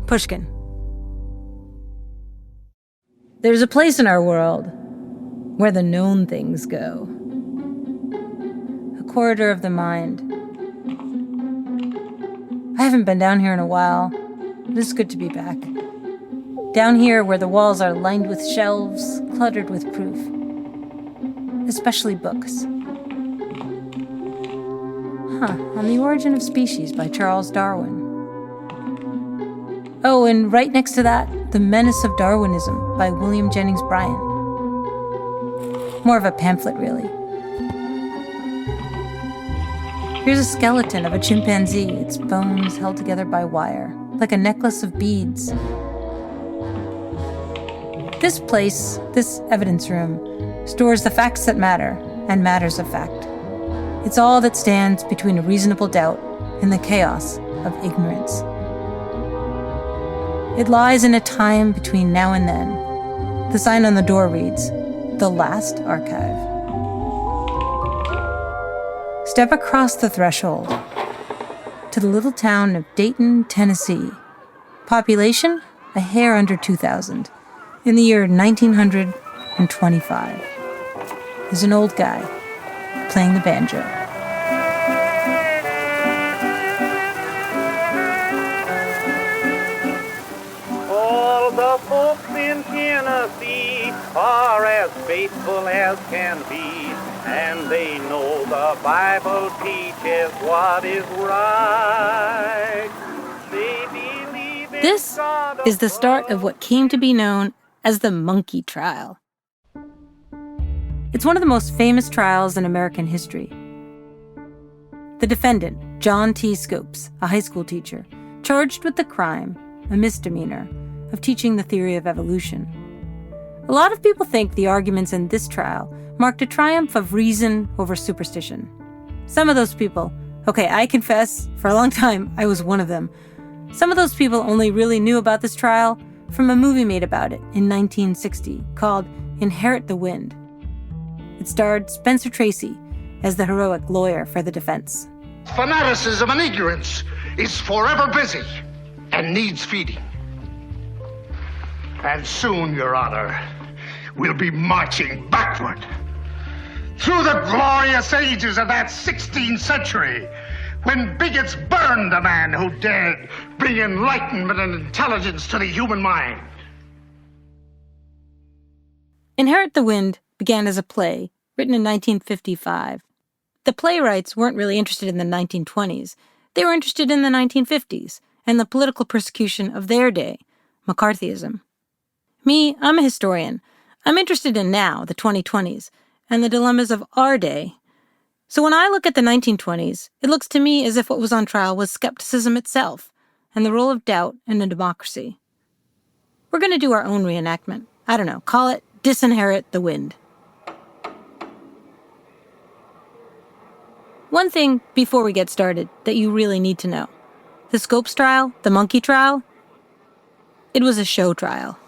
Pushkin. There's a place in our world where the known things go. A corridor of the mind. I haven't been down here in a while. It is good to be back. Down here where the walls are lined with shelves, cluttered with proof. Especially books. On the Origin of Species by Charles Darwin. Oh, and right next to that, The Menace of Darwinism by William Jennings Bryan. More of a pamphlet, really. Here's a skeleton of a chimpanzee, its bones held together by wire, like a necklace of beads. This place, this evidence room, stores the facts that matter and matters of fact. It's all that stands between a reasonable doubt and the chaos of ignorance. It lies in a time between now and then. The sign on the door reads, "The Last Archive." Step across the threshold to the little town of Dayton, Tennessee. Population, a hair under 2,000. In the year 1925. There's an old guy playing the banjo. All the folks in Tennessee are as faithful as can be, and they know the Bible teaches what is right. They believe in This God is the start of what came to be known as the monkey trial. It's one of the most famous trials in American history. The defendant, John T. Scopes, a high school teacher, charged with the crime, a misdemeanor, of teaching the theory of evolution. A lot of people think the arguments in this trial marked a triumph of reason over superstition. Some of those people, okay, I confess, for a long time, I was one of them. Some of those people only really knew about this trial from a movie made about it in 1960 called Inherit the Wind. It starred Spencer Tracy as the heroic lawyer for the defense. Fanaticism and ignorance is forever busy and needs feeding. And soon, Your Honor, we'll be marching backward through the glorious ages of that 16th century when bigots burned the man who dared bring enlightenment and intelligence to the human mind. Inherit the Wind began as a play written in 1955. The playwrights weren't really interested in the 1920s. They were interested in the 1950s and the political persecution of their day, McCarthyism. Me, I'm a historian. I'm interested in now, the 2020s, and the dilemmas of our day. So when I look at the 1920s, it looks to me as if what was on trial was skepticism itself and the role of doubt in a democracy. We're going to do our own reenactment. I don't know, call it Disinherit the Wind. One thing before we get started that you really need to know. The Scopes trial, the monkey trial, it was a show trial.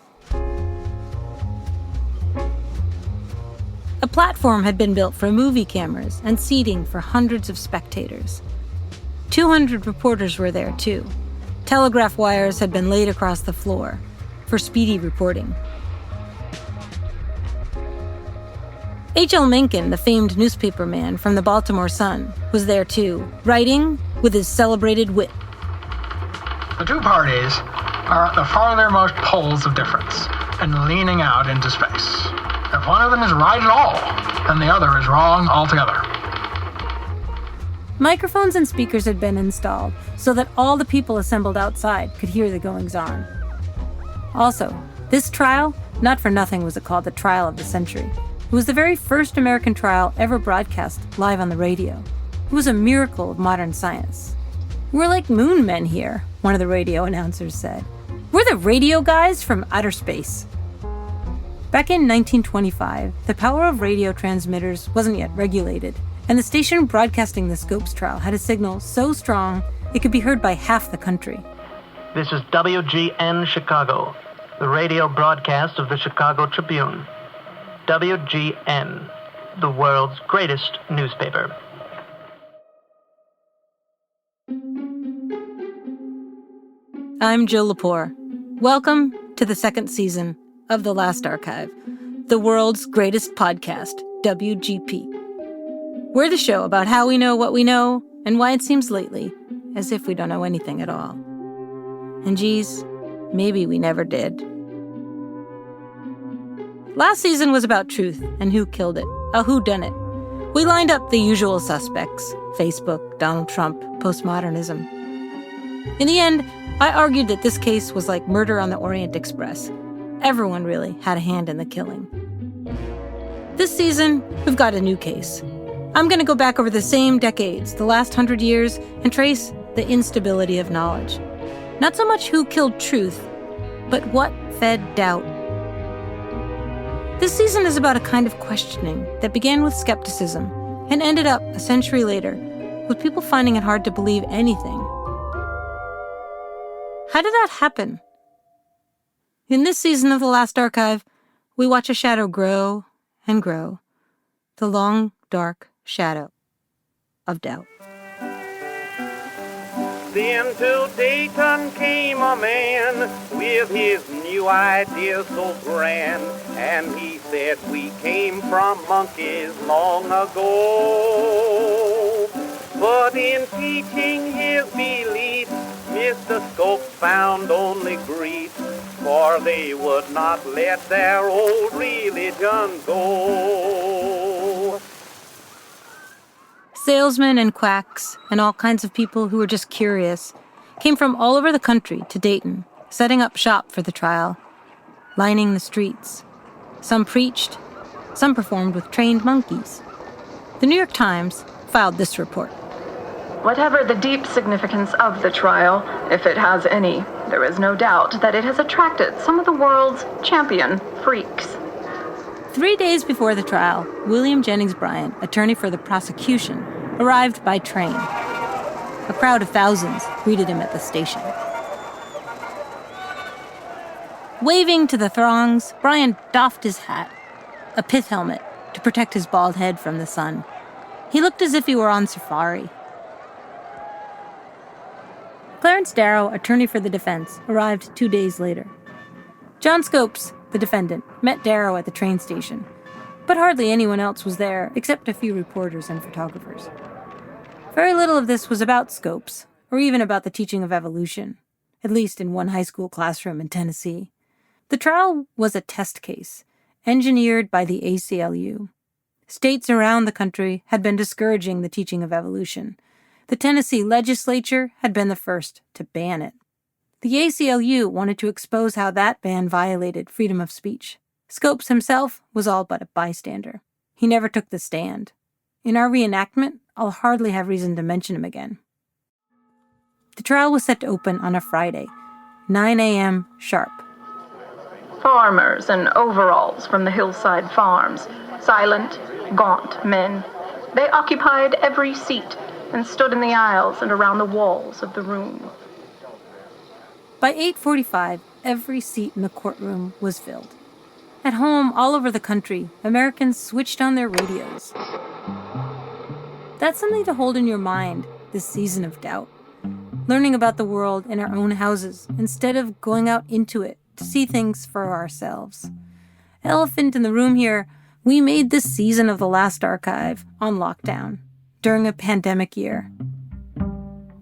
A platform had been built for movie cameras and seating for hundreds of spectators. 200 reporters were there, too. Telegraph wires had been laid across the floor for speedy reporting. H.L. Mencken, the famed newspaperman from the Baltimore Sun, was there, too, writing with his celebrated wit. The two parties are at the farthermost poles of difference and leaning out into space. If one of them is right at all, then the other is wrong altogether. Microphones and speakers had been installed so that all the people assembled outside could hear the goings-on. Also, this trial, not for nothing was it called the trial of the century. It was the very first American trial ever broadcast live on the radio. It was a miracle of modern science. "We're like moon men here," one of the radio announcers said. "We're the radio guys from outer space." Back in 1925, the power of radio transmitters wasn't yet regulated, and the station broadcasting the Scopes trial had a signal so strong it could be heard by half the country. This is WGN Chicago, the radio broadcast of the Chicago Tribune. WGN, the world's greatest newspaper. I'm Jill Lepore. Welcome to the second season of The Last Archive, the world's greatest podcast, WGP. We're the show about how we know what we know and why it seems lately as if we don't know anything at all. And geez, maybe we never did. Last season was about truth and who killed it, a whodunit. We lined up the usual suspects: Facebook, Donald Trump, postmodernism. In the end, I argued that this case was like Murder on the Orient Express. Everyone really had a hand in the killing. This season, we've got a new case. I'm going to go back over the same decades, the last 100 years, and trace the instability of knowledge. Not so much who killed truth, but what fed doubt. This season is about a kind of questioning that began with skepticism and ended up, a century later, with people finding it hard to believe anything. How did that happen? In this season of The Last Archive, we watch a shadow grow and grow. The long, dark shadow of doubt. Then to Dayton came a man with his new ideas so grand, and he said we came from monkeys long ago. But in teaching his beliefs, Mr. Scopes found only grief, for they would not let their old religion go. Salesmen and quacks and all kinds of people who were just curious came from all over the country to Dayton, setting up shop for the trial, lining the streets. Some preached, some performed with trained monkeys. The New York Times filed this report. Whatever the deep significance of the trial, if it has any, there is no doubt that it has attracted some of the world's champion freaks. 3 days before the trial, William Jennings Bryan, attorney for the prosecution, arrived by train. A crowd of thousands greeted him at the station. Waving to the throngs, Bryan doffed his hat, a pith helmet, to protect his bald head from the sun. He looked as if he were on safari. Clarence Darrow, attorney for the defense, arrived 2 days later. John Scopes, the defendant, met Darrow at the train station, but hardly anyone else was there except a few reporters and photographers. Very little of this was about Scopes, or even about the teaching of evolution, at least in one high school classroom in Tennessee. The trial was a test case, engineered by the ACLU. States around the country had been discouraging the teaching of evolution. The Tennessee legislature had been the first to ban it. The ACLU wanted to expose how that ban violated freedom of speech. Scopes himself was all but a bystander. He never took the stand. In our reenactment, I'll hardly have reason to mention him again. The trial was set to open on a Friday, 9 a.m. sharp. Farmers in overalls from the hillside farms, silent, gaunt men. They occupied every seat and stood in the aisles and around the walls of the room. By 8:45, every seat in the courtroom was filled. At home, all over the country, Americans switched on their radios. That's something to hold in your mind this season of doubt. Learning about the world in our own houses instead of going out into it to see things for ourselves. Elephant in the room here, we made this season of The Last Archive on lockdown during a pandemic year.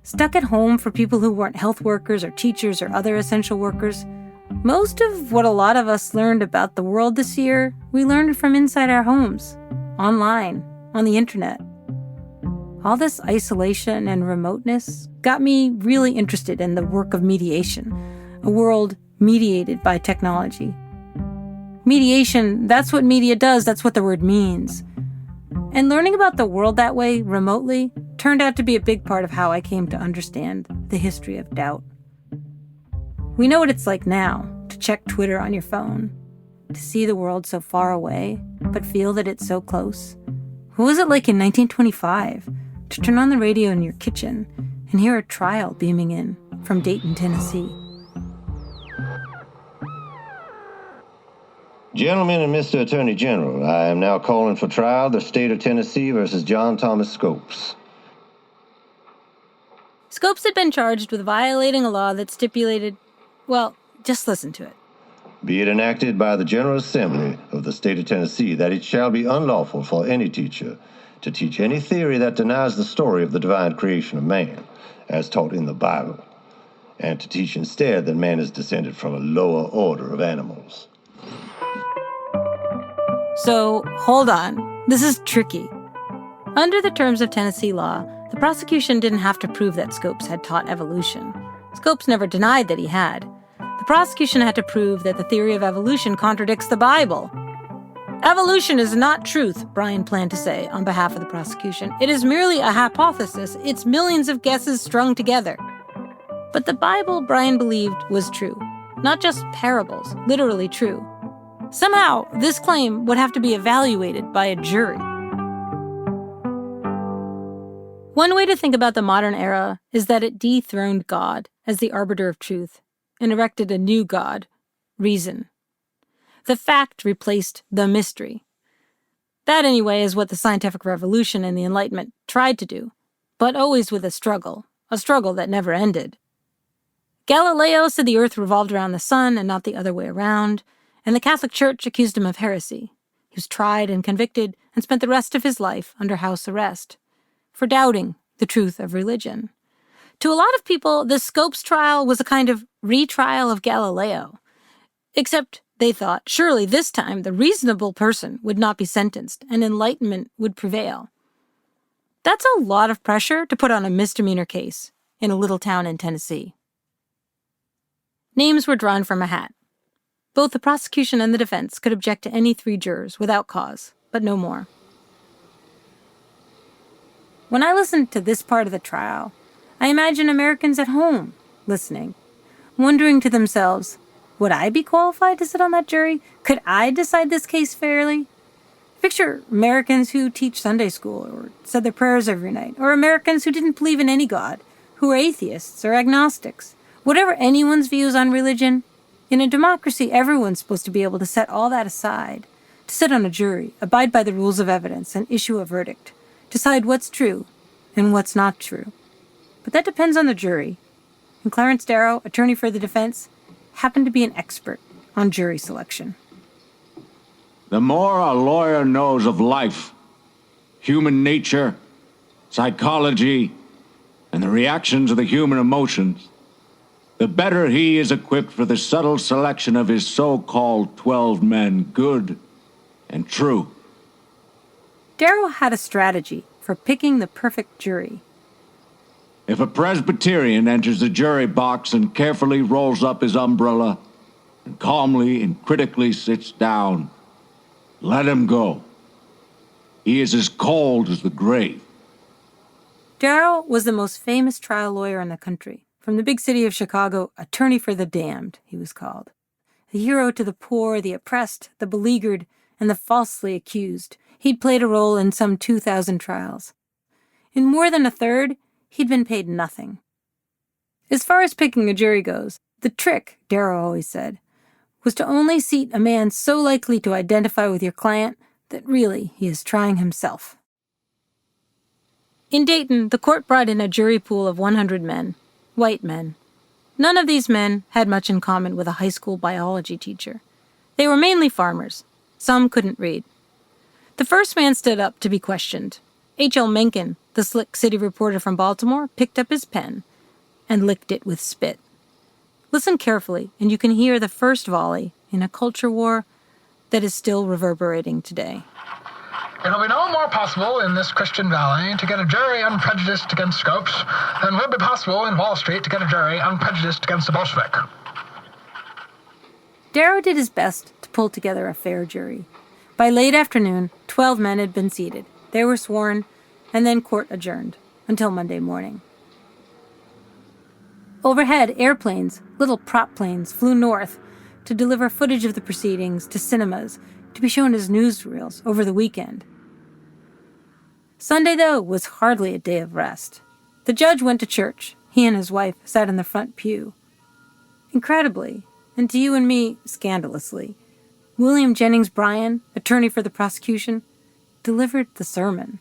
Stuck at home for people who weren't health workers or teachers or other essential workers, most of what a lot of us learned about the world this year, we learned from inside our homes, online, on the internet. All this isolation and remoteness got me really interested in the work of mediation, a world mediated by technology. Mediation, that's what media does, that's what the word means. And learning about the world that way, remotely, turned out to be a big part of how I came to understand the history of doubt. We know what it's like now, to check Twitter on your phone, to see the world so far away, but feel that it's so close. What was it like in 1925, to turn on the radio in your kitchen and hear a trial beaming in from Dayton, Tennessee? Gentlemen and Mr. Attorney General, I am now calling for trial the state of Tennessee versus John Thomas Scopes. Scopes had been charged with violating a law that stipulated, well, just listen to it. Be it enacted by the General Assembly of the State of Tennessee that it shall be unlawful for any teacher to teach any theory that denies the story of the divine creation of man, as taught in the Bible, and to teach instead that man is descended from a lower order of animals. So, hold on. This is tricky. Under the terms of Tennessee law, the prosecution didn't have to prove that Scopes had taught evolution. Scopes never denied that he had. The prosecution had to prove that the theory of evolution contradicts the Bible. Evolution is not truth, Bryan planned to say on behalf of the prosecution. It is merely a hypothesis. It's millions of guesses strung together. But the Bible, Bryan believed, was true. Not just parables, literally true. Somehow, this claim would have to be evaluated by a jury. One way to think about the modern era is that it dethroned God as the arbiter of truth and erected a new God, reason. The fact replaced the mystery. That, anyway, is what the scientific revolution and the Enlightenment tried to do, but always with a struggle that never ended. Galileo said the earth revolved around the sun and not the other way around, and the Catholic Church accused him of heresy. He was tried and convicted and spent the rest of his life under house arrest for doubting the truth of religion. To a lot of people, the Scopes trial was a kind of retrial of Galileo. Except they thought, surely this time the reasonable person would not be sentenced and enlightenment would prevail. That's a lot of pressure to put on a misdemeanor case in a little town in Tennessee. Names were drawn from a hat. Both the prosecution and the defense could object to any 3 jurors without cause, but no more. When I listen to this part of the trial, I imagine Americans at home listening, wondering to themselves, would I be qualified to sit on that jury? Could I decide this case fairly? Picture Americans who teach Sunday school or said their prayers every night, or Americans who didn't believe in any God, who are atheists or agnostics. Whatever anyone's views on religion, in a democracy, everyone's supposed to be able to set all that aside, to sit on a jury, abide by the rules of evidence, and issue a verdict, decide what's true and what's not true. But that depends on the jury. And Clarence Darrow, attorney for the defense, happened to be an expert on jury selection. The more a lawyer knows of life, human nature, psychology, and the reactions of the human emotions, the better he is equipped for the subtle selection of his so-called 12 men, good and true. Darrow had a strategy for picking the perfect jury. If a Presbyterian enters the jury box and carefully rolls up his umbrella and calmly and critically sits down, let him go. He is as cold as the grave. Darrow was the most famous trial lawyer in the country. From the big city of Chicago, attorney for the damned, he was called. The hero to the poor, the oppressed, the beleaguered, and the falsely accused. He'd played a role in some 2,000 trials. In more than a third, he'd been paid nothing. As far as picking a jury goes, the trick, Darrow always said, was to only seat a man so likely to identify with your client that really he is trying himself. In Dayton, the court brought in a jury pool of 100 men, white men. None of these men had much in common with a high school biology teacher. They were mainly farmers. Some couldn't read. The first man stood up to be questioned. H.L. Mencken, the slick city reporter from Baltimore, picked up his pen and licked it with spit. Listen carefully, and you can hear the first volley in a culture war that is still reverberating today. It'll be no more possible in this Christian valley to get a jury unprejudiced against Scopes than will be possible in Wall Street to get a jury unprejudiced against a Bolshevik. Darrow did his best to pull together a fair jury. By late afternoon, 12 men had been seated. They were sworn, and then court adjourned until Monday morning. Overhead, airplanes, little prop planes, flew north to deliver footage of the proceedings to cinemas to be shown as newsreels over the weekend. Sunday, though, was hardly a day of rest. The judge went to church. He and his wife sat in the front pew. Incredibly, and to you and me, scandalously, William Jennings Bryan, attorney for the prosecution, delivered the sermon.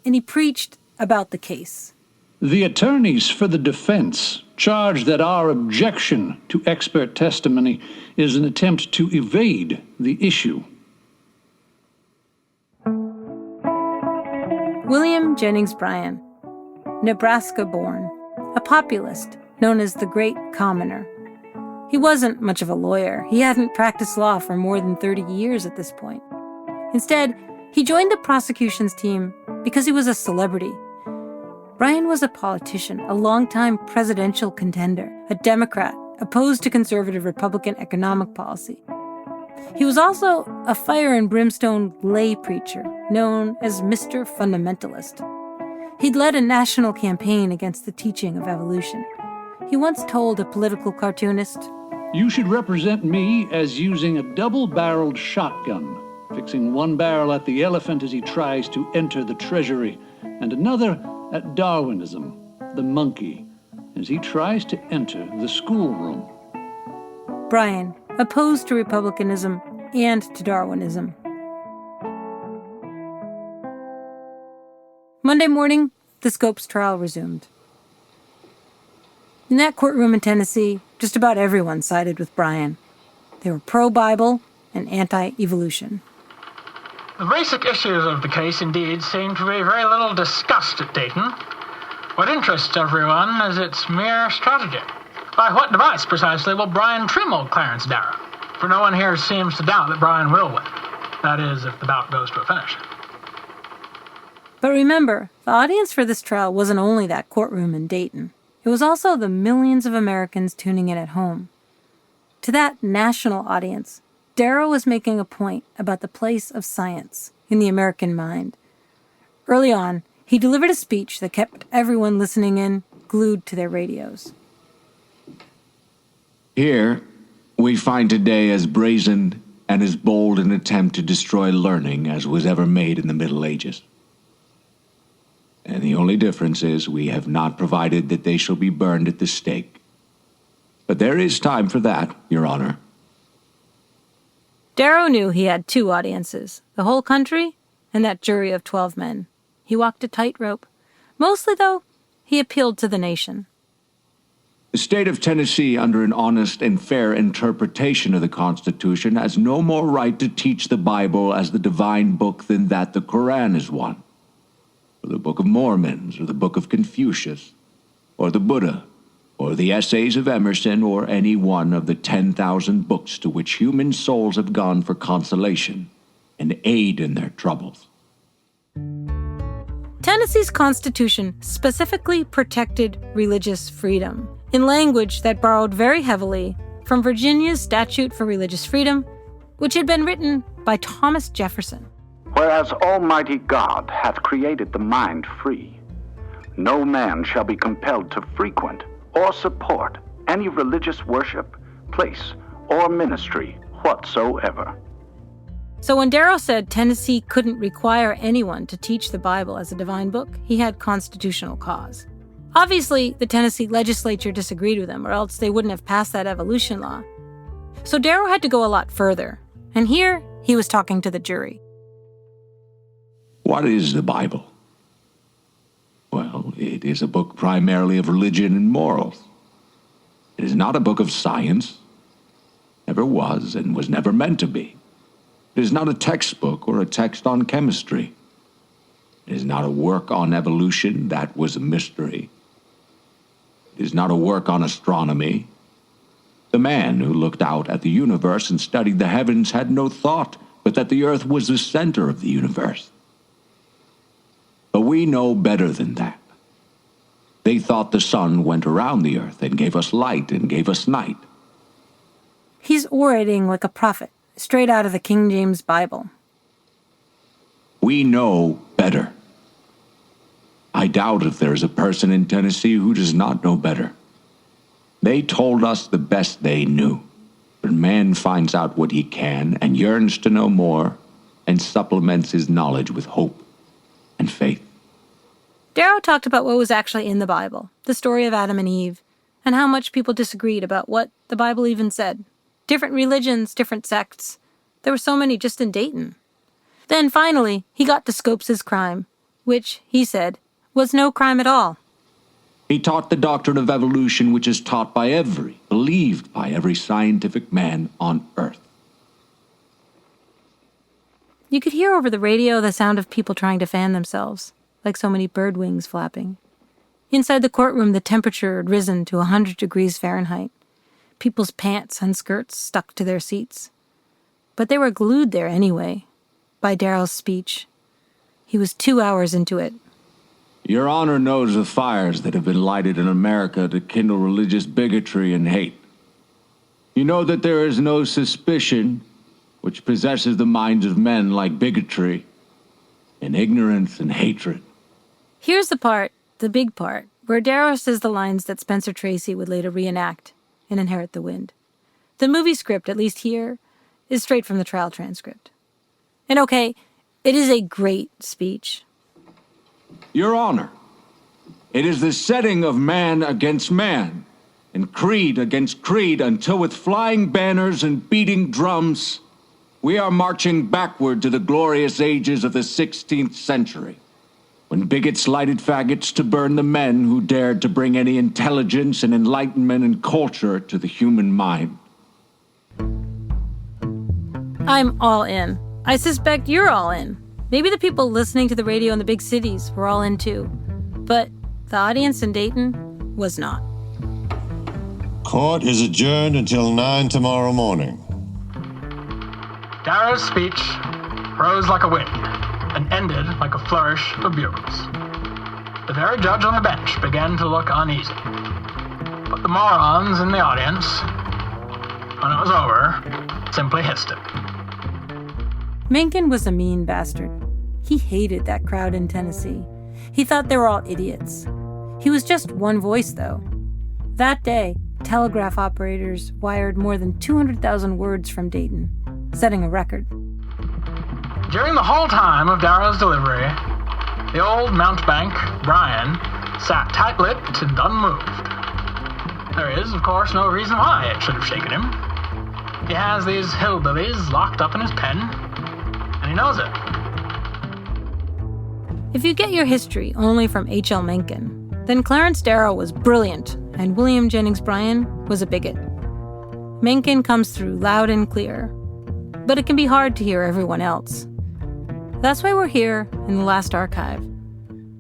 And he preached about the case. The attorneys for the defense charge that our objection to expert testimony is an attempt to evade the issue. William Jennings Bryan, Nebraska-born, a populist known as the Great Commoner. He wasn't much of a lawyer. He hadn't practiced law for more than 30 years at this point. Instead, he joined the prosecution's team because he was a celebrity. Bryan was a politician, a longtime presidential contender, a Democrat opposed to conservative Republican economic policy. He was also a fire and brimstone lay preacher known as Mr. Fundamentalist. He'd led a national campaign against the teaching of evolution. He once told a political cartoonist, "You should represent me as using a double-barreled shotgun, fixing one barrel at the elephant as he tries to enter the treasury, and another at Darwinism, the monkey, as he tries to enter the schoolroom." Bryan, opposed to republicanism and to Darwinism. Monday morning, the Scopes trial resumed. In that courtroom in Tennessee, just about everyone sided with Bryan. They were pro-Bible and anti-evolution. The basic issues of the case, indeed, seem to be very little discussed at Dayton. What interests everyone is its mere strategy. By what device, precisely, will Bryan trim-old Clarence Darrow? For no one here seems to doubt that Bryan will win. That is, if the bout goes to a finish. But remember, the audience for this trial wasn't only that courtroom in Dayton. It was also the millions of Americans tuning in at home. To that national audience, Darrow was making a point about the place of science in the American mind. Early on, he delivered a speech that kept everyone listening in glued to their radios. Here, we find today as brazen and as bold an attempt to destroy learning as was ever made in the Middle Ages. And the only difference is we have not provided that they shall be burned at the stake. But there is time for that, Your Honor. Darrow knew he had two audiences, the whole country and that jury of 12 men. He walked a tightrope. Mostly, though, he appealed to the nation. The state of Tennessee, under an honest and fair interpretation of the Constitution, has no more right to teach the Bible as the divine book than that the Koran is one, or the Book of Mormons, or the Book of Confucius, or the Buddha, or the essays of Emerson, or any one of the 10,000 books to which human souls have gone for consolation and aid in their troubles. Tennessee's Constitution specifically protected religious freedom in language that borrowed very heavily from Virginia's Statute for Religious Freedom, which had been written by Thomas Jefferson. Whereas Almighty God hath created the mind free, no man shall be compelled to frequent or support any religious worship, place, or ministry whatsoever. So when Darrow said Tennessee couldn't require anyone to teach the Bible as a divine book, he had constitutional cause. Obviously, the Tennessee legislature disagreed with him, or else they wouldn't have passed that evolution law. So Darrow had to go a lot further, and here he was talking to the jury. What is the Bible? Well, it is a book primarily of religion and morals. It is not a book of science. Never was and was never meant to be. It is not a textbook or a text on chemistry. It is not a work on evolution. That was a mystery. It is not a work on astronomy. The man who looked out at the universe and studied the heavens had no thought but that the earth was the center of the universe. But we know better than that. They thought the sun went around the earth and gave us light and gave us night. He's orating like a prophet, straight out of the King James Bible. We know better. I doubt if there is a person in Tennessee who does not know better. They told us the best they knew. But man finds out what he can and yearns to know more and supplements his knowledge with hope and faith. Darrow talked about what was actually in the Bible, the story of Adam and Eve, and how much people disagreed about what the Bible even said. Different religions, different sects. There were so many just in Dayton. Then finally, he got to Scopes' crime, which, he said, was no crime at all. He taught the doctrine of evolution, which is taught by believed by every scientific man on Earth. You could hear over the radio the sound of people trying to fan themselves, like so many bird wings flapping. Inside the courtroom, the temperature had risen to 100 degrees Fahrenheit. People's pants and skirts stuck to their seats. But they were glued there anyway, by Darrell's speech. He was 2 hours into it. Your Honor knows the fires that have been lighted in America to kindle religious bigotry and hate. You know that there is no suspicion which possesses the minds of men like bigotry and ignorance and hatred. Here's the part, the big part, where Darrow says the lines that Spencer Tracy would later reenact in Inherit the Wind. The movie script, at least here, is straight from the trial transcript. And okay, it is a great speech. Your Honor, it is the setting of man against man, and creed against creed, until with flying banners and beating drums, we are marching backward to the glorious ages of the 16th century, when bigots lighted faggots to burn the men who dared to bring any intelligence and enlightenment and culture to the human mind. I'm all in. I suspect you're all in. Maybe the people listening to the radio in the big cities were all in too. But the audience in Dayton was not. Court is adjourned until 9 tomorrow morning. Darrow's speech rose like a wind and ended like a flourish of bugles. The very judge on the bench began to look uneasy. But the morons in the audience, when it was over, simply hissed it. Mencken was a mean bastard. He hated that crowd in Tennessee. He thought they were all idiots. He was just one voice, though. That day, telegraph operators wired more than 200,000 words from Dayton, setting a record. During the whole time of Darrow's delivery, the old mountebank, Brian, sat tight-lipped and unmoved. There is, of course, no reason why it should have shaken him. He has these hillbillies locked up in his pen, and he knows it. If you get your history only from H.L. Mencken, then Clarence Darrow was brilliant and William Jennings Bryan was a bigot. Mencken comes through loud and clear, but it can be hard to hear everyone else. That's why we're here in the Last Archive,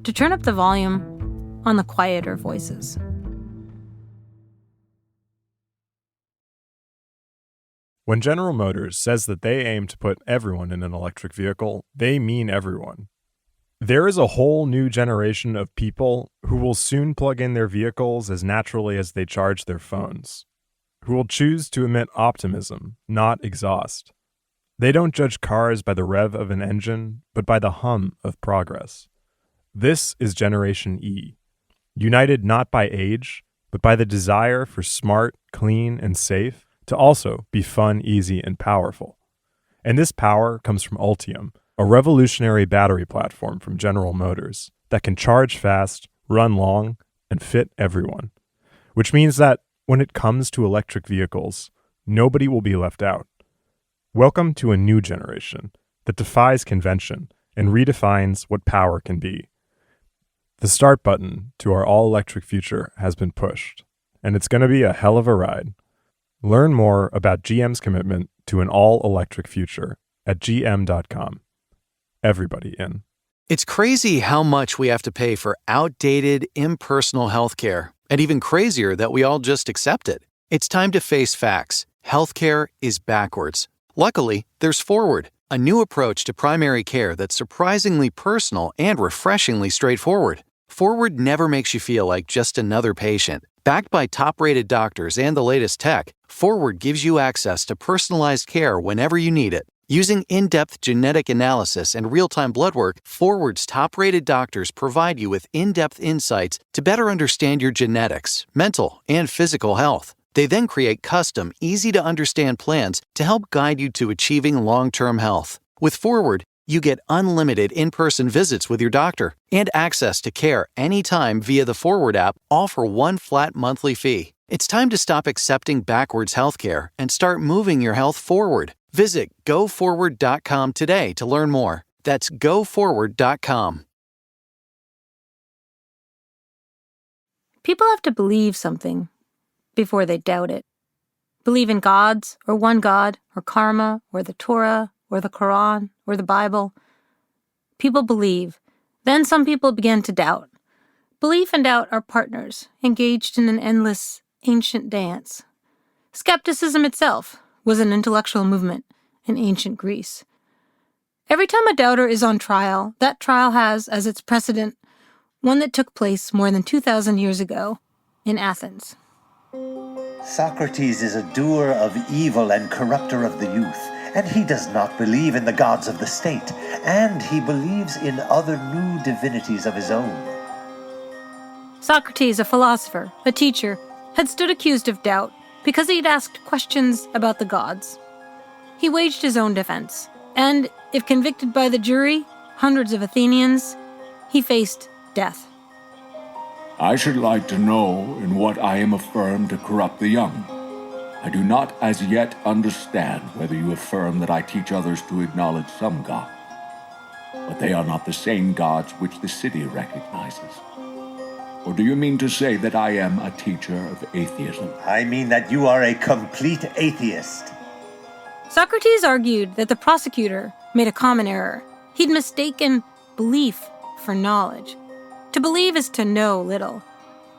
to turn up the volume on the quieter voices. When General Motors says that they aim to put everyone in an electric vehicle, they mean everyone. There is a whole new generation of people who will soon plug in their vehicles as naturally as they charge their phones, who will choose to emit optimism, not exhaust. They don't judge cars by the rev of an engine, but by the hum of progress. This is Generation E, united not by age, but by the desire for smart, clean, and safe, to also be fun, easy, and powerful. And this power comes from Ultium, a revolutionary battery platform from General Motors that can charge fast, run long, and fit everyone. Which means that when it comes to electric vehicles, nobody will be left out. Welcome to a new generation that defies convention and redefines what power can be. The start button to our all-electric future has been pushed, and it's going to be a hell of a ride. Learn more about GM's commitment to an all-electric future at gm.com. Everybody in. It's crazy how much we have to pay for outdated, impersonal healthcare, and even crazier that we all just accept it. It's time to face facts. Healthcare is backwards. Luckily, there's Forward, a new approach to primary care that's surprisingly personal and refreshingly straightforward. Forward never makes you feel like just another patient. Backed by top-rated doctors and the latest tech, Forward gives you access to personalized care whenever you need it. Using in-depth genetic analysis and real-time blood work, Forward's top-rated doctors provide you with in-depth insights to better understand your genetics, mental, and physical health. They then create custom, easy-to-understand plans to help guide you to achieving long-term health. With Forward, you get unlimited in-person visits with your doctor and access to care anytime via the Forward app, all for one flat monthly fee. It's time to stop accepting backwards healthcare and start moving your health forward. Visit GoForward.com today to learn more. That's GoForward.com. People have to believe something before they doubt it. Believe in gods, or one God, or karma, or the Torah, or the Quran, or the Bible. People believe. Then some people begin to doubt. Belief and doubt are partners, engaged in an endless, ancient dance. Skepticism itself was an intellectual movement in ancient Greece. Every time a doubter is on trial, that trial has as its precedent one that took place more than 2,000 years ago in Athens. Socrates is a doer of evil and corrupter of the youth, and he does not believe in the gods of the state, and he believes in other new divinities of his own. Socrates, a philosopher, a teacher, had stood accused of doubt because he had asked questions about the gods. He waged his own defense, and, if convicted by the jury, hundreds of Athenians, he faced death. I should like to know in what I am affirmed to corrupt the young. I do not as yet understand whether you affirm that I teach others to acknowledge some God, but they are not the same gods which the city recognizes. Or do you mean to say that I am a teacher of atheism? I mean that you are a complete atheist. Socrates argued that the prosecutor made a common error. He'd mistaken belief for knowledge. To believe is to know little.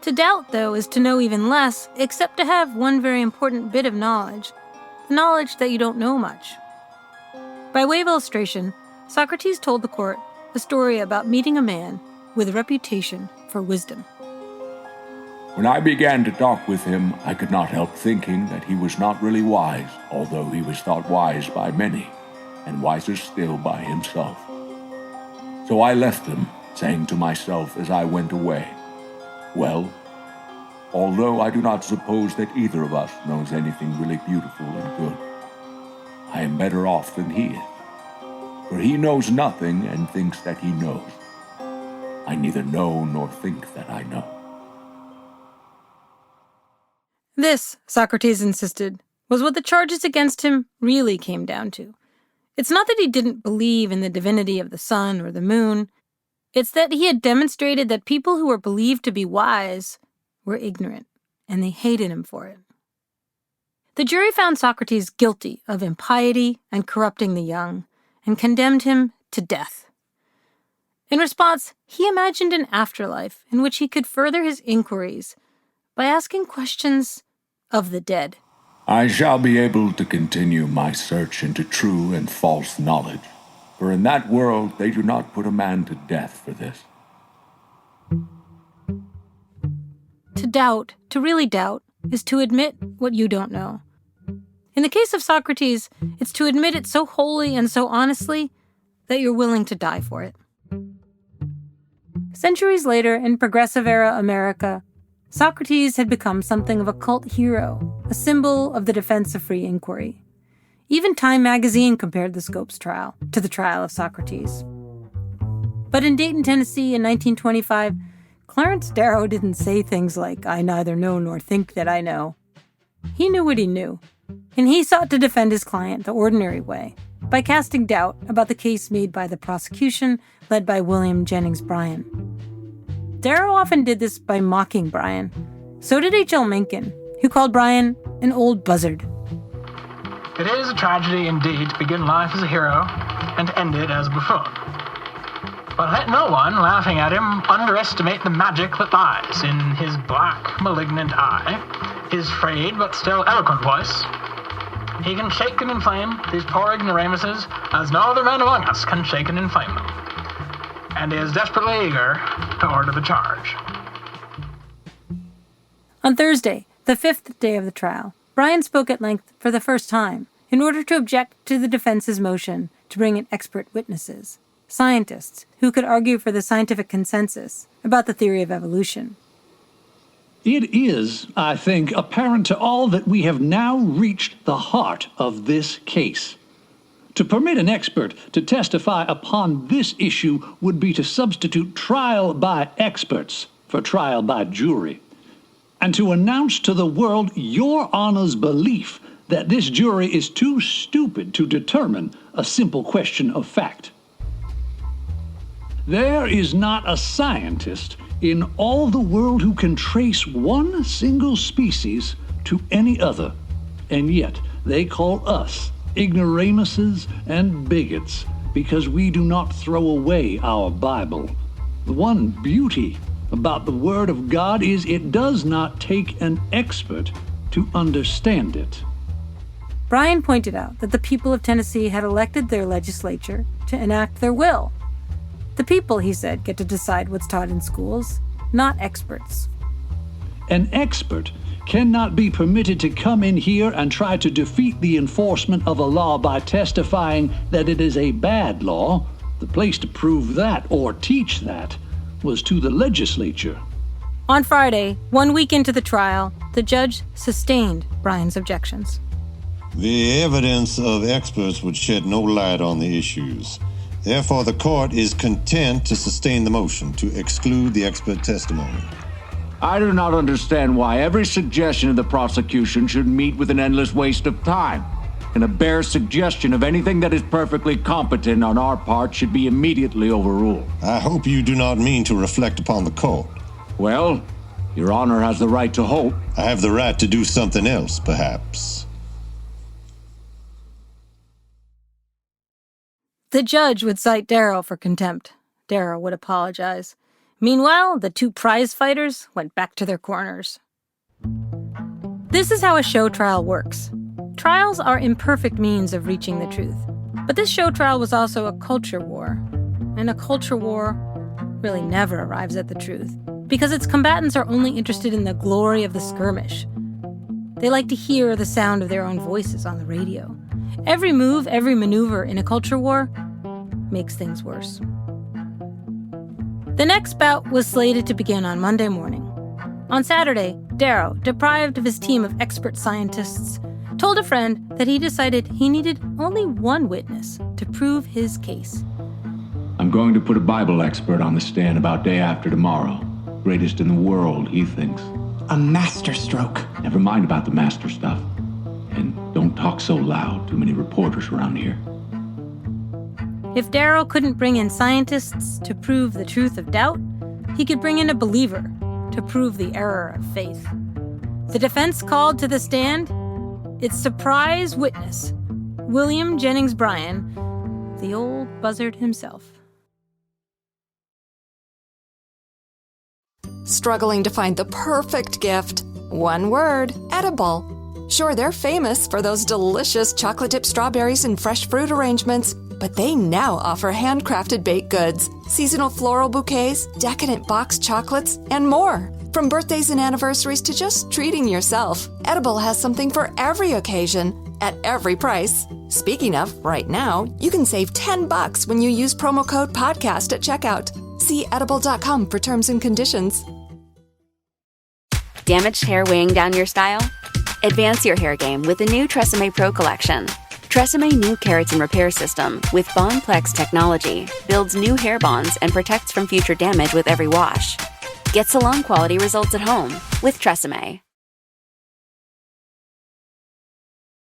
To doubt, though, is to know even less, except to have one very important bit of knowledge, the knowledge that you don't know much. By way of illustration, Socrates told the court a story about meeting a man with a reputation for wisdom. When I began to talk with him, I could not help thinking that he was not really wise, although he was thought wise by many, and wiser still by himself. So I left him, saying to myself as I went away, well, although I do not suppose that either of us knows anything really beautiful and good, I am better off than he is, for he knows nothing and thinks that he knows. I neither know nor think that I know. This, Socrates insisted, was what the charges against him really came down to. It's not that he didn't believe in the divinity of the sun or the moon. It's that he had demonstrated that people who were believed to be wise were ignorant, and they hated him for it. The jury found Socrates guilty of impiety and corrupting the young, and condemned him to death. In response, he imagined an afterlife in which he could further his inquiries by asking questions of the dead. I shall be able to continue my search into true and false knowledge, for in that world they do not put a man to death for this. To doubt, to really doubt, is to admit what you don't know. In the case of Socrates, it's to admit it so wholly and so honestly that you're willing to die for it. Centuries later, in progressive-era America, Socrates had become something of a cult hero, a symbol of the defense of free inquiry. Even Time magazine compared the Scopes trial to the trial of Socrates. But in Dayton, Tennessee in 1925, Clarence Darrow didn't say things like, "I neither know nor think that I know." He knew what he knew, and he sought to defend his client the ordinary way, by casting doubt about the case made by the prosecution led by William Jennings Bryan. Darrow often did this by mocking Bryan. So did H.L. Mencken, who called Bryan an old buzzard. It is a tragedy indeed to begin life as a hero and to end it as a buffoon. But let no one, laughing at him, underestimate the magic that lies in his black, malignant eye, his frayed but still eloquent voice. He can shake and inflame these poor ignoramuses as no other man among us can shake and inflame them, and is desperately eager to order the charge. On Thursday, the 5th day of the trial, Bryan spoke at length for the first time in order to object to the defense's motion to bring in expert witnesses, scientists who could argue for the scientific consensus about the theory of evolution. It is, I think, apparent to all that we have now reached the heart of this case. To permit an expert to testify upon this issue would be to substitute trial by experts for trial by jury, and to announce to the world your Honor's belief that this jury is too stupid to determine a simple question of fact. There is not a scientist in all the world who can trace one single species to any other, and yet they call us ignoramuses and bigots because we do not throw away our Bible. The one beauty about the Word of God is it does not take an expert to understand it. Bryan pointed out that the people of Tennessee had elected their legislature to enact their will. The people, he said, get to decide what's taught in schools, not experts. An expert cannot be permitted to come in here and try to defeat the enforcement of a law by testifying that it is a bad law. The place to prove that or teach that was to the legislature. On Friday, 1 week into the trial, the judge sustained Bryan's objections. The evidence of experts would shed no light on the issues. Therefore, the court is content to sustain the motion to exclude the expert testimony. I do not understand why every suggestion of the prosecution should meet with an endless waste of time, and a bare suggestion of anything that is perfectly competent on our part should be immediately overruled. I hope you do not mean to reflect upon the court. Well, Your Honor has the right to hope. I have the right to do something else, perhaps. The judge would cite Darrow for contempt. Darrow would apologize. Meanwhile, the two prize fighters went back to their corners. This is how a show trial works. Trials are imperfect means of reaching the truth. But this show trial was also a culture war. And a culture war really never arrives at the truth, because its combatants are only interested in the glory of the skirmish. They like to hear the sound of their own voices on the radio. Every move, every maneuver in a culture war makes things worse. The next bout was slated to begin on Monday morning. On Saturday, Darrow, deprived of his team of expert scientists, told a friend that he decided he needed only one witness to prove his case. I'm going to put a Bible expert on the stand about day after tomorrow. Greatest in the world, he thinks. A masterstroke. Never mind about the master stuff. And don't talk so loud. Too many reporters around here. If Darrow couldn't bring in scientists to prove the truth of doubt, he could bring in a believer to prove the error of faith. The defense called to the stand its surprise witness, William Jennings Bryan, the old buzzard himself. Struggling to find the perfect gift? One word: edible. Sure, they're famous for those delicious chocolate-dipped strawberries and fresh fruit arrangements, but they now offer handcrafted baked goods, seasonal floral bouquets, decadent boxed chocolates, and more. From birthdays and anniversaries to just treating yourself, Edible has something for every occasion, at every price. Speaking of, right now, you can save $10 when you use promo code PODCAST at checkout. See edible.com for terms and conditions. Damaged hair weighing down your style? Advance your hair game with the new Tresemme Pro Collection. Tresemme new keratin repair system with Bondplex technology builds new hair bonds and protects from future damage with every wash. Get salon quality results at home with Tresemme.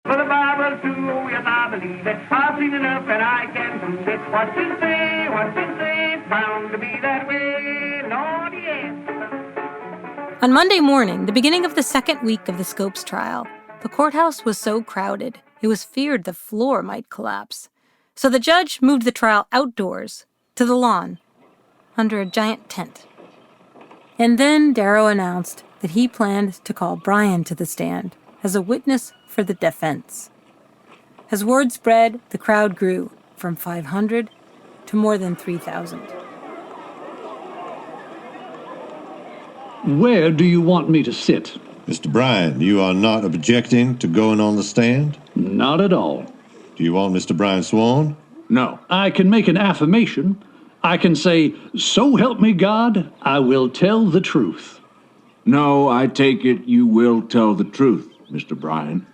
For the Bible too, yes, I believe it. I've seen enough and I can prove it. What you say, it's bound to be that way. Lord, yes. On Monday morning, the beginning of the second week of the Scopes trial, the courthouse was so crowded, it was feared the floor might collapse. So the judge moved the trial outdoors, to the lawn, under a giant tent. And then Darrow announced that he planned to call Bryan to the stand as a witness for the defense. As word spread, the crowd grew from 500 to more than 3,000. Where do you want me to sit? Mr. Bryan, you are not objecting to going on the stand? Not at all. Do you want Mr. Bryan sworn? No. I can make an affirmation. I can say, "So help me God, I will tell the truth." No, I take it you will tell the truth, Mr. Bryan.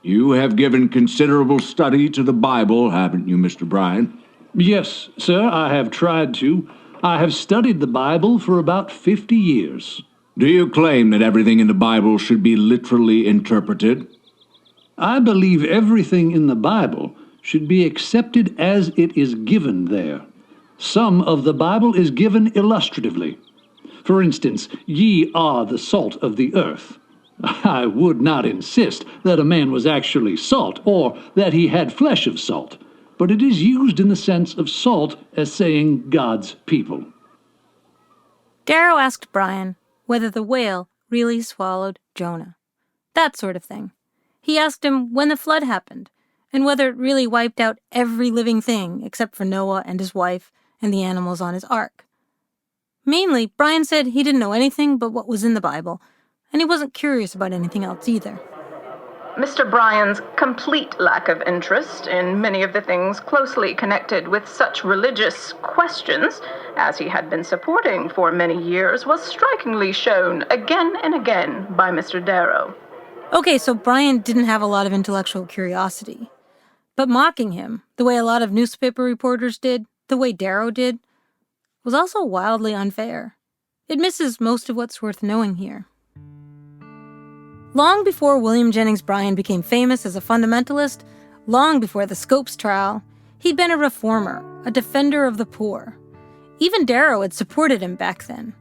You have given considerable study to the Bible, haven't you, Mr. Bryan? Yes, sir, I have tried to. I have studied the Bible for about 50 years. Do you claim that everything in the Bible should be literally interpreted? I believe everything in the Bible should be accepted as it is given there. Some of the Bible is given illustratively. For instance, ye are the salt of the earth. I would not insist that a man was actually salt, or that he had flesh of salt, but it is used in the sense of salt as saying God's people. Darrow asked Brian whether the whale really swallowed Jonah. That sort of thing. He asked him when the flood happened, and whether it really wiped out every living thing except for Noah and his wife and the animals on his ark. Mainly, Brian said he didn't know anything but what was in the Bible, and he wasn't curious about anything else either. Mr. Bryan's complete lack of interest in many of the things closely connected with such religious questions as he had been supporting for many years was strikingly shown again and again by Mr. Darrow. Okay, so Brian didn't have a lot of intellectual curiosity. But mocking him, the way a lot of newspaper reporters did, the way Darrow did, was also wildly unfair. It misses most of what's worth knowing here. Long before William Jennings Bryan became famous as a fundamentalist, long before the Scopes trial, he'd been a reformer, a defender of the poor. Even Darrow had supported him back then.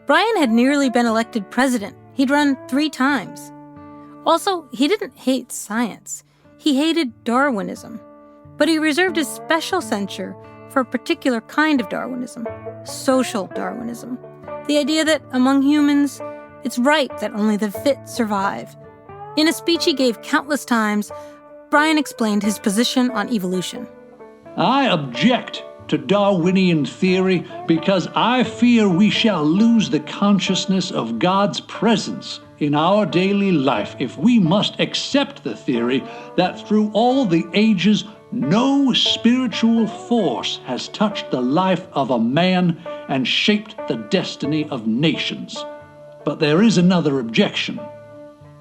Bryan had nearly been elected president. He'd run 3 times. Also, he didn't hate science. He hated Darwinism. But he reserved his special censure for a particular kind of Darwinism, social Darwinism. The idea that among humans, it's right that only the fit survive. In a speech he gave countless times, Bryan explained his position on evolution. I object to Darwinian theory because I fear we shall lose the consciousness of God's presence in our daily life if we must accept the theory that through all the ages no spiritual force has touched the life of a man and shaped the destiny of nations. But there is another objection.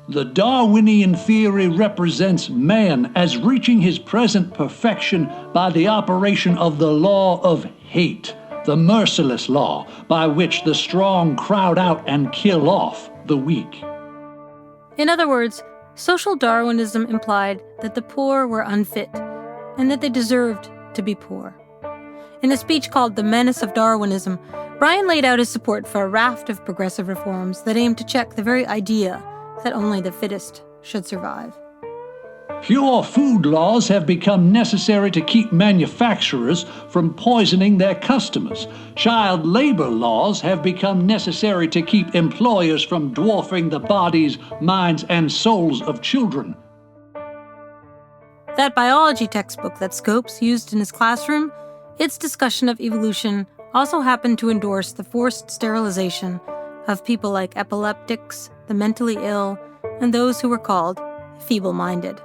The Darwinian theory represents man as reaching his present perfection by the operation of the law of hate, the merciless law by which the strong crowd out and kill off the weak. In other words, social Darwinism implied that the poor were unfit and that they deserved to be poor. In a speech called The Menace of Darwinism, Bryan laid out his support for a raft of progressive reforms that aimed to check the very idea that only the fittest should survive. Pure food laws have become necessary to keep manufacturers from poisoning their customers. Child labor laws have become necessary to keep employers from dwarfing the bodies, minds, and souls of children. That biology textbook that Scopes used in his classroom, its discussion of evolution also happened to endorse the forced sterilization of people like epileptics, the mentally ill, and those who were called feeble-minded.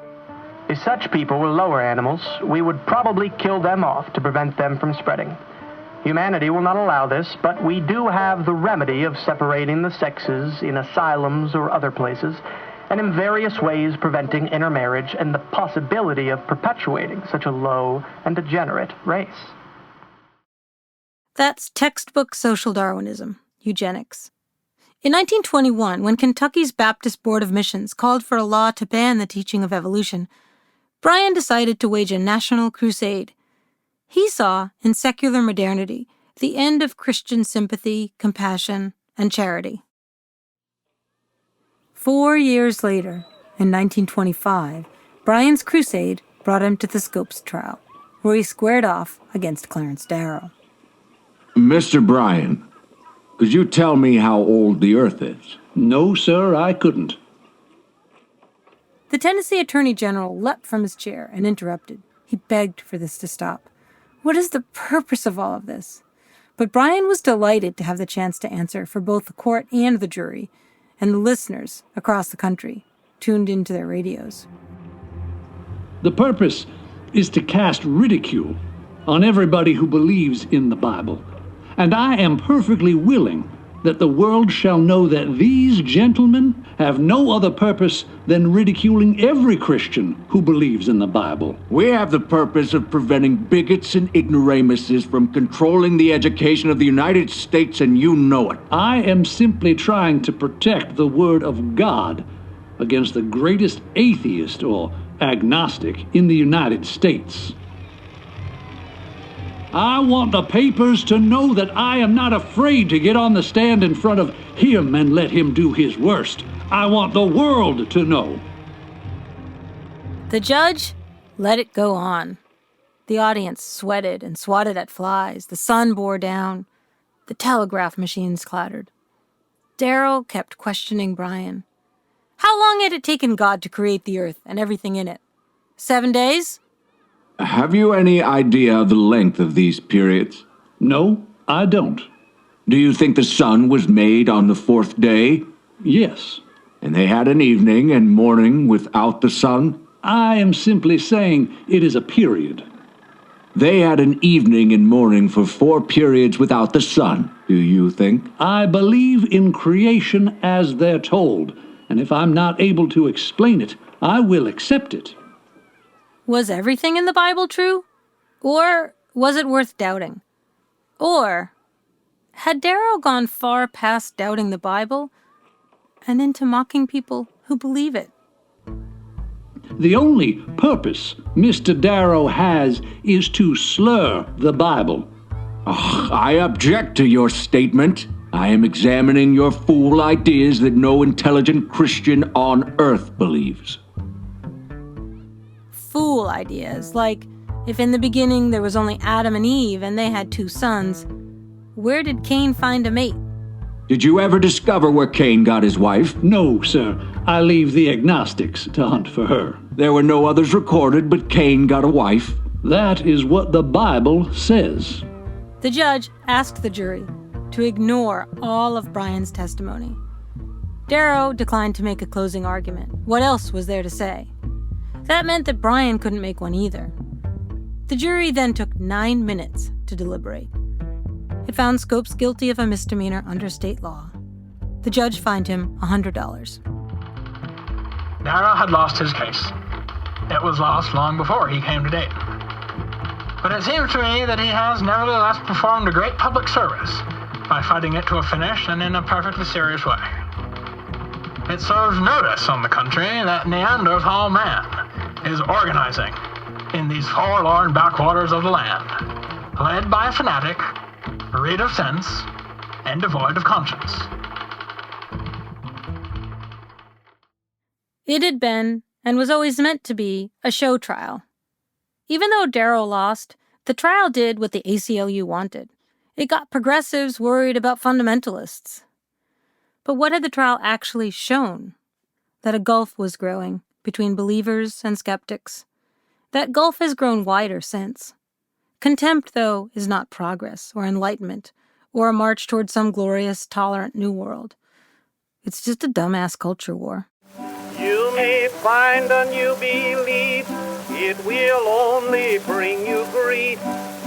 If such people were lower animals, we would probably kill them off to prevent them from spreading. Humanity will not allow this, but we do have the remedy of separating the sexes in asylums or other places, and in various ways preventing intermarriage and the possibility of perpetuating such a low and degenerate race. That's textbook social Darwinism, eugenics. In 1921, when Kentucky's Baptist Board of Missions called for a law to ban the teaching of evolution, Bryan decided to wage a national crusade. He saw in secular modernity the end of Christian sympathy, compassion, and charity. 4 years later, in 1925, Bryan's crusade brought him to the Scopes trial, where he squared off against Clarence Darrow. Mr. Bryan, could you tell me how old the Earth is? No, sir, I couldn't. The Tennessee Attorney General leapt from his chair and interrupted. He begged for this to stop. What is the purpose of all of this? But Bryan was delighted to have the chance to answer for both the court and the jury, and the listeners across the country tuned into their radios. The purpose is to cast ridicule on everybody who believes in the Bible. And I am perfectly willing that the world shall know that these gentlemen have no other purpose than ridiculing every Christian who believes in the Bible. We have the purpose of preventing bigots and ignoramuses from controlling the education of the United States, and you know it. I am simply trying to protect the Word of God against the greatest atheist or agnostic in the United States. I want the papers to know that I am not afraid to get on the stand in front of him and let him do his worst. I want the world to know. The judge let it go on. The audience sweated and swatted at flies. The sun bore down. The telegraph machines clattered. Darrow kept questioning Brian. How long had it taken God to create the earth and everything in it? 7 days? Have you any idea of the length of these periods? No, I don't. Do you think the sun was made on the 4th day? Yes. And they had an evening and morning without the sun? I am simply saying it is a period. They had an evening and morning for 4 periods without the sun, do you think? I believe in creation as they're told, and if I'm not able to explain it, I will accept it. Was everything in the Bible true? Or was it worth doubting? Or had Darrow gone far past doubting the Bible and into mocking people who believe it? The only purpose Mr. Darrow has is to slur the Bible. Oh, I object to your statement. I am examining your fool ideas that no intelligent Christian on earth believes. Fool ideas, like if in the beginning there was only Adam and Eve and they had 2 sons, where did Cain find a mate? Did you ever discover where Cain got his wife? No, sir. I leave the agnostics to hunt for her. There were no others recorded, but Cain got a wife. That is what the Bible says. The judge asked the jury to ignore all of Brian's testimony. Darrow declined to make a closing argument. What else was there to say? That meant that Brian couldn't make one either. The jury then took 9 minutes to deliberate. It found Scopes guilty of a misdemeanor under state law. The judge fined him $100. Darrow had lost his case. It was lost long before he came to Dayton. But it seems to me that he has nevertheless performed a great public service by fighting it to a finish and in a perfectly serious way. It serves notice on the country that Neanderthal man is organizing in these forlorn backwaters of the land, led by a fanatic, rid of sense, and devoid of conscience. It had been, and was always meant to be, a show trial. Even though Darrow lost, the trial did what the ACLU wanted. It got progressives worried about fundamentalists. But what had the trial actually shown? That a gulf was growing between believers and skeptics. That gulf has grown wider since. Contempt, though, is not progress or enlightenment or a march toward some glorious, tolerant new world. It's just a dumbass culture war. You may find a new belief, it will only bring you grief.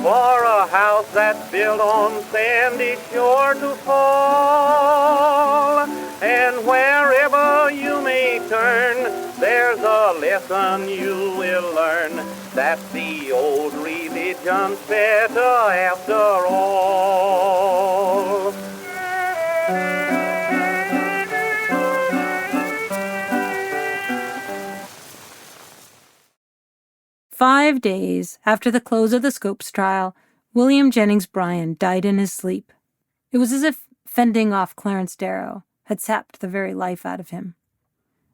For a house that's built on sand is sure to fall. And wherever you may turn, there's a lesson you will learn, that the old religion's better after all. 5 days after the close of the Scopes trial, William Jennings Bryan died in his sleep. It was as if fending off Clarence Darrow had sapped the very life out of him.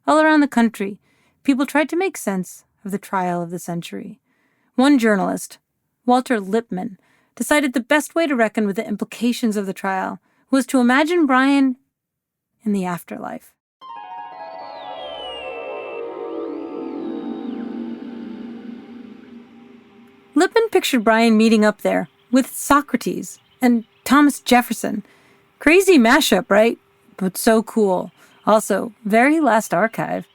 All around the country, people tried to make sense of the trial of the century. One journalist, Walter Lippmann, decided the best way to reckon with the implications of the trial was to imagine Bryan in the afterlife. Lippmann pictured Bryan meeting up there with Socrates and Thomas Jefferson. Crazy mashup, right? But so cool. Also, very last archive.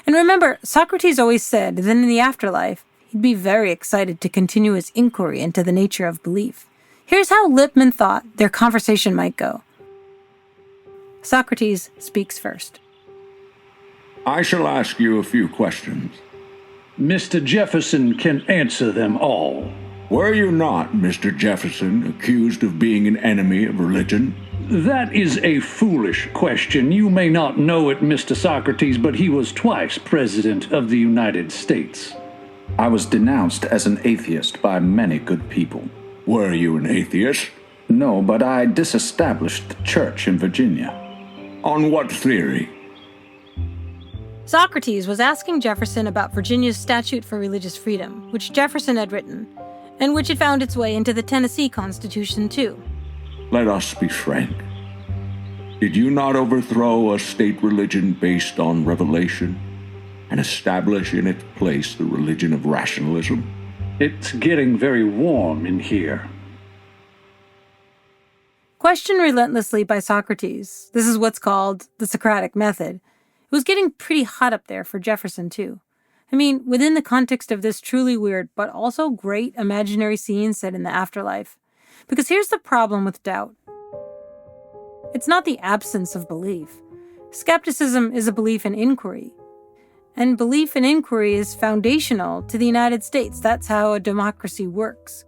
And remember, Socrates always said that in the afterlife, he'd be very excited to continue his inquiry into the nature of belief. Here's how Lippmann thought their conversation might go. Socrates speaks first. I shall ask you a few questions. Mr. Jefferson can answer them all. Were you not, Mr. Jefferson, accused of being an enemy of religion? That is a foolish question. You may not know it, Mr. Socrates, but he was twice President of the United States. I was denounced as an atheist by many good people. Were you an atheist? No, but I disestablished the church in Virginia. On what theory? Socrates was asking Jefferson about Virginia's statute for religious freedom, which Jefferson had written, and which had found its way into the Tennessee Constitution, too. Let us be frank. Did you not overthrow a state religion based on revelation and establish in its place the religion of rationalism? It's getting very warm in here. Questioned relentlessly by Socrates, this is what's called the Socratic Method. It was getting pretty hot up there for Jefferson, too. I mean, within the context of this truly weird, but also great imaginary scene set in the afterlife. Because here's the problem with doubt. It's not the absence of belief. Skepticism is a belief in inquiry. And belief in inquiry is foundational to the United States. That's how a democracy works.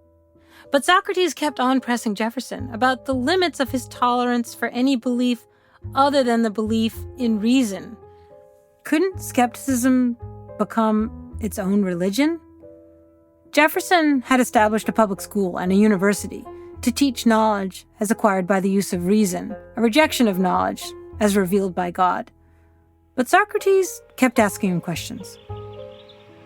But Socrates kept on pressing Jefferson about the limits of his tolerance for any belief other than the belief in reason. Couldn't skepticism become its own religion? Jefferson had established a public school and a university to teach knowledge as acquired by the use of reason, a rejection of knowledge as revealed by God. But Socrates kept asking him questions.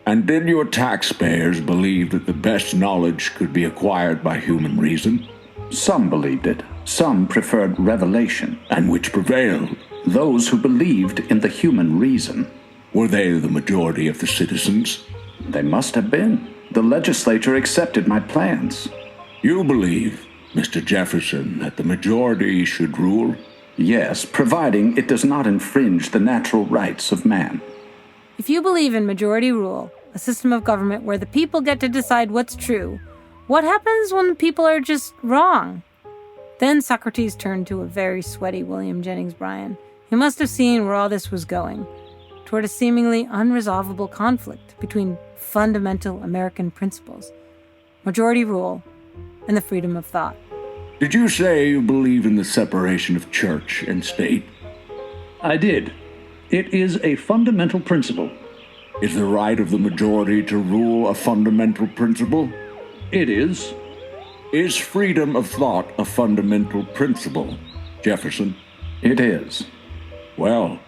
And did your taxpayers believe that the best knowledge could be acquired by human reason? Some believed it. Some preferred revelation. And which prevailed? Those who believed in the human reason. Were they the majority of the citizens? They must have been. The legislature accepted my plans. You believe, Mr. Jefferson, that the majority should rule? Yes, providing it does not infringe the natural rights of man. If you believe in majority rule, a system of government where the people get to decide what's true, what happens when the people are just wrong? Then Socrates turned to a very sweaty William Jennings Bryan. He must have seen where all this was going, toward a seemingly unresolvable conflict between fundamental American principles, majority rule, and the freedom of thought. Did you say you believe in the separation of church and state? I did. It is a fundamental principle. Is the right of the majority to rule a fundamental principle? It is. Is freedom of thought a fundamental principle, Jefferson? It is. Well,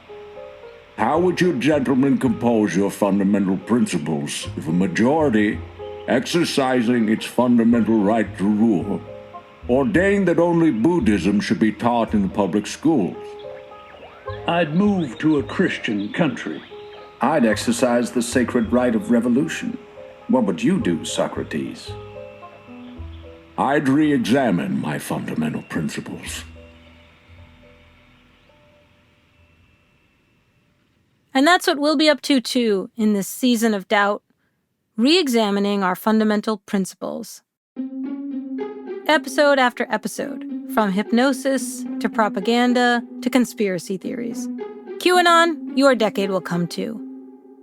how would you gentlemen compose your fundamental principles if a majority, exercising its fundamental right to rule, ordained that only Buddhism should be taught in the public schools? I'd move to a Christian country. I'd exercise the sacred right of revolution. What would you do, Socrates? I'd re-examine my fundamental principles. And that's what we'll be up to, too, in this season of doubt, re-examining our fundamental principles. Episode after episode, from hypnosis to propaganda to conspiracy theories. QAnon, your decade will come too,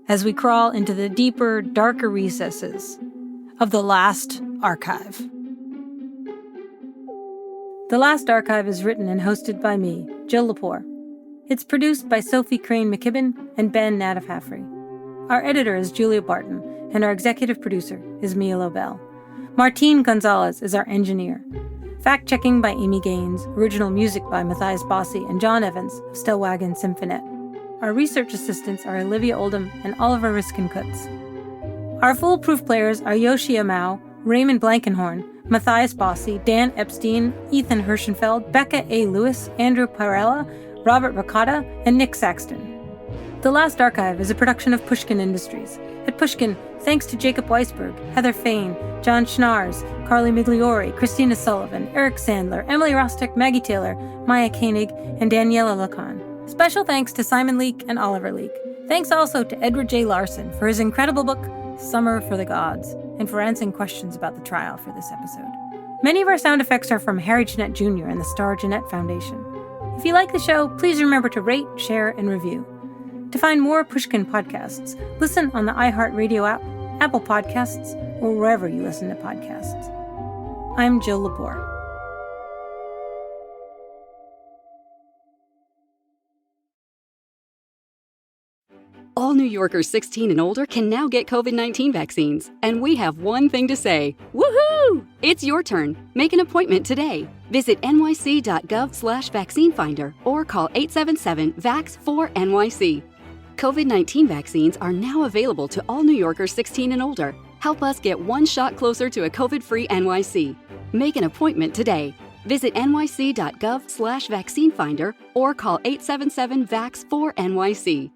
as we crawl into the deeper, darker recesses of The Last Archive. The Last Archive is written and hosted by me, Jill Lepore. It's produced by Sophie Crane McKibben and Ben Nadafafri. Our editor is Julia Barton, and our executive producer is Mia Lobel. Martine Gonzalez is our engineer. Fact-checking by Amy Gaines, original music by Matthias Bossi and John Evans of Stellwagen Symphonette. Our research assistants are Olivia Oldham and Oliver Riskenkutz. Our foolproof players are Yoshi Amau, Raymond Blankenhorn, Matthias Bossi, Dan Epstein, Ethan Hirschenfeld, Becca A. Lewis, Andrew Parella, Robert Ricotta, and Nick Saxton. The Last Archive is a production of Pushkin Industries. At Pushkin, thanks to Jacob Weisberg, Heather Fain, John Schnars, Carly Migliori, Christina Sullivan, Eric Sandler, Emily Rostek, Maggie Taylor, Maya Koenig, and Daniela Lacan. Special thanks to Simon Leek and Oliver Leek. Thanks also to Edward J. Larson for his incredible book, Summer for the Gods, and for answering questions about the trial for this episode. Many of our sound effects are from Harry Jeanette Jr. and the Star Jeanette Foundation. If you like the show, please remember to rate, share, and review. To find more Pushkin podcasts, listen on the iHeartRadio app, Apple Podcasts, or wherever you listen to podcasts. I'm Jill Lepore. All New Yorkers 16 and older can now get COVID-19 vaccines. And we have one thing to say. Woohoo! It's your turn. Make an appointment today. Visit nyc.gov/vaccine finder or call 877-VAX4NYC. COVID-19 vaccines are now available to all New Yorkers 16 and older. Help us get one shot closer to a COVID-free NYC. Make an appointment today. Visit nyc.gov/vaccine finder or call 877-VAX4NYC.